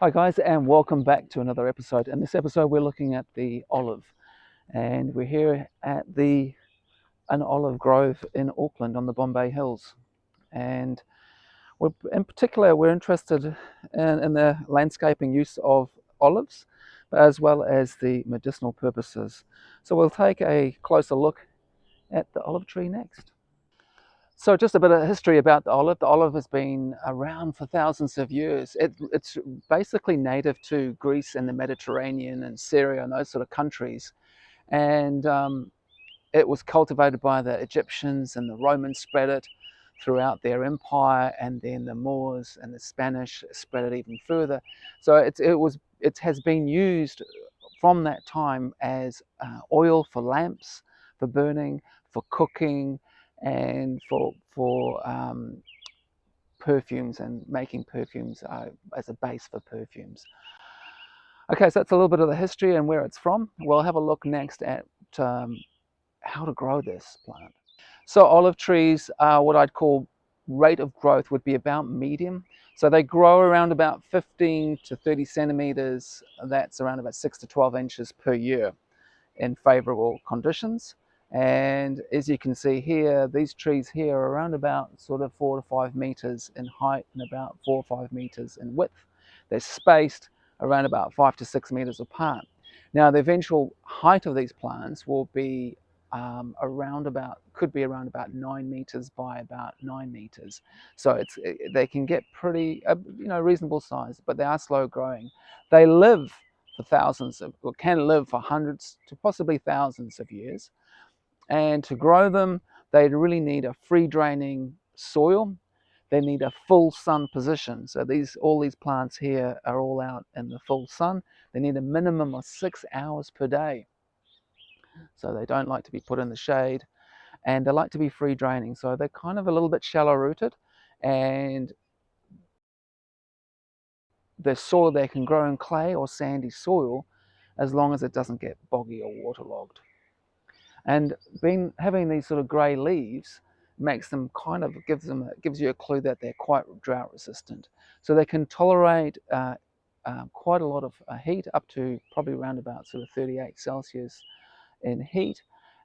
Hi guys, and welcome back to another episode. In this episode we're looking at the olive, and we're here at an olive grove in Auckland on the Bombay Hills. And in particular we're interested in the landscaping use of olives, as well as the medicinal purposes. So we'll take a closer look at the olive tree next. So just a bit of history about the olive. The olive has been around for thousands of years. It's basically native to Greece and the Mediterranean and Syria and those sort of countries. And it was cultivated by the Egyptians, and the Romans spread it throughout their empire, and then the Moors and the Spanish spread it even further. So it has been used from that time as oil for lamps, for burning, for cooking, and for perfumes, and making perfumes as a base for perfumes. Okay, so that's a little bit of the history and where it's from. We'll have a look next at how to grow this plant. So olive trees, what I'd call rate of growth would be about medium. So they grow around about 15 to 30 centimeters. That's around about 6 to 12 inches per year in favorable conditions. And as you can see here, these trees here are around about sort of 4 to 5 meters in height and about 4 or 5 meters in width. They're spaced around about 5 to 6 meters apart. Now, the eventual height of these plants will be could be around about 9 meters by about 9 meters. So they can get pretty, reasonable size, but they are slow growing. They live for or can live for hundreds to possibly thousands of years. And to grow them, they really need a free draining soil. They need a full sun position. So all these plants here are all out in the full sun. They need a minimum of 6 hours per day. So they don't like to be put in the shade, and they like to be free draining. So they're kind of a little bit shallow rooted, and the soil they can grow in clay or sandy soil as long as it doesn't get boggy or waterlogged. And having these sort of grey leaves makes them gives you a clue that they're quite drought resistant. So they can tolerate quite a lot of heat, up to probably around about sort of 38 Celsius in heat,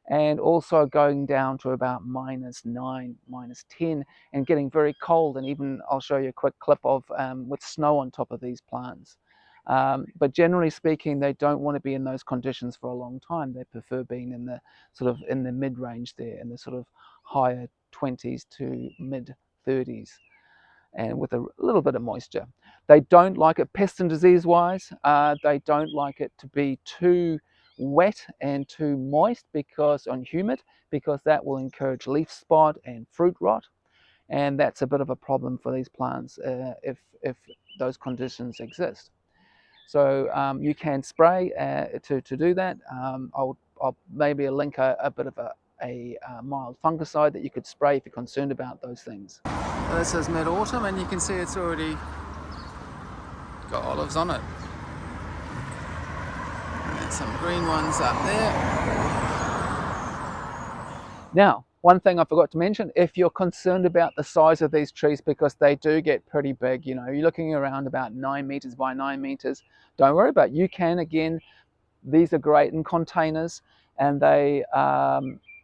and also going down to about -9, -10, and getting very cold. And even I'll show you a quick clip of with snow on top of these plants. But generally speaking, they don't want to be in those conditions for a long time. They prefer being in the mid-range there, in the sort of higher 20s to mid 30s, and with a little bit of moisture. They don't like it pest and disease wise. They don't like it to be too wet and too moist humid, because that will encourage leaf spot and fruit rot, and that's a bit of a problem for these plants if those conditions exist. So you can spray to do that. I'll maybe link a bit of a mild fungicide that you could spray if you're concerned about those things. This is mid-autumn, and you can see it's already got olives on it. And there's some green ones up there. Now, one thing I forgot to mention, if you're concerned about the size of these trees, because they do get pretty big, you're looking around about 9 meters by 9 meters, don't worry about it. You can, again, these are great in containers, and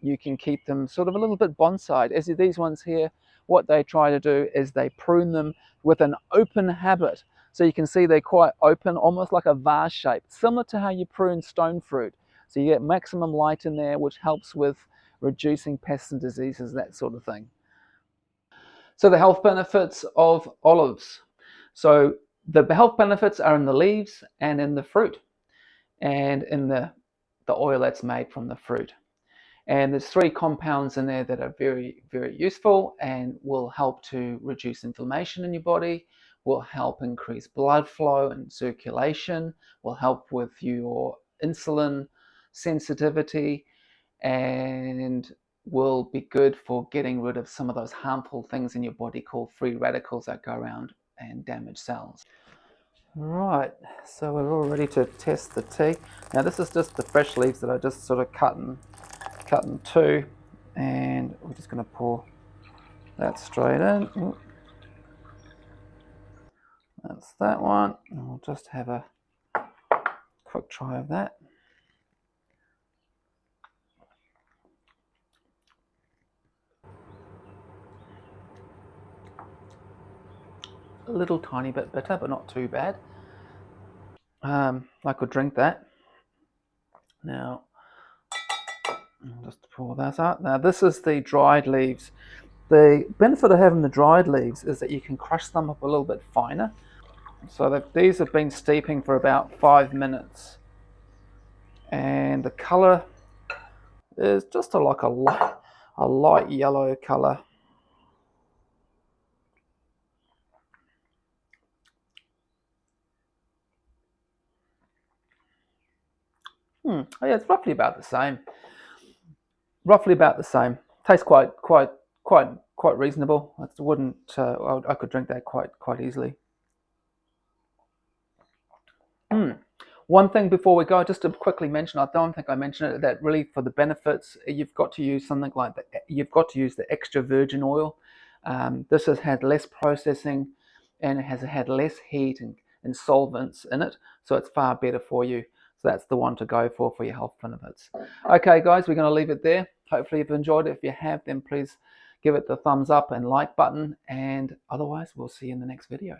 you can keep them sort of a little bit bonsai. As these ones here, what they try to do is they prune them with an open habit. So you can see they're quite open, almost like a vase shape, similar to how you prune stone fruit. So you get maximum light in there, which helps with reducing pests and diseases, that sort of thing. So the health benefits of olives. So the health benefits are in the leaves and in the fruit, and in the oil that's made from the fruit. And there's 3 compounds in there that are very, very useful and will help to reduce inflammation in your body, will help increase blood flow and circulation, will help with your insulin sensitivity, and will be good for getting rid of some of those harmful things in your body called free radicals that go around and damage cells. Right, so we're all ready to test the tea. Now this is just the fresh leaves that I just sort of cut in two, and we're just going to pour that straight in. That's that one. And we'll just have a quick try of that. A little tiny bit bitter, but not too bad. I could drink that. Now, I'll just pour that out. Now, this is the dried leaves. The benefit of having the dried leaves is that you can crush them up a little bit finer. So that these have been steeping for about 5 minutes. And the colour is just like a light yellow colour. Oh yeah, it's roughly about the same. Roughly about the same. Tastes quite reasonable. I wouldn't. I could drink that quite easily. One thing before we go, just to quickly mention, I don't think I mentioned it, that really for the benefits, you've got to use something like that. You've got to use the extra virgin oil. This has had less processing and it has had less heat and solvents in it, so it's far better for you. So that's the one to go for your health benefits. Okay, guys, we're going to leave it there. Hopefully you've enjoyed it. If you have, then please give it the thumbs up and like button. And otherwise, we'll see you in the next video.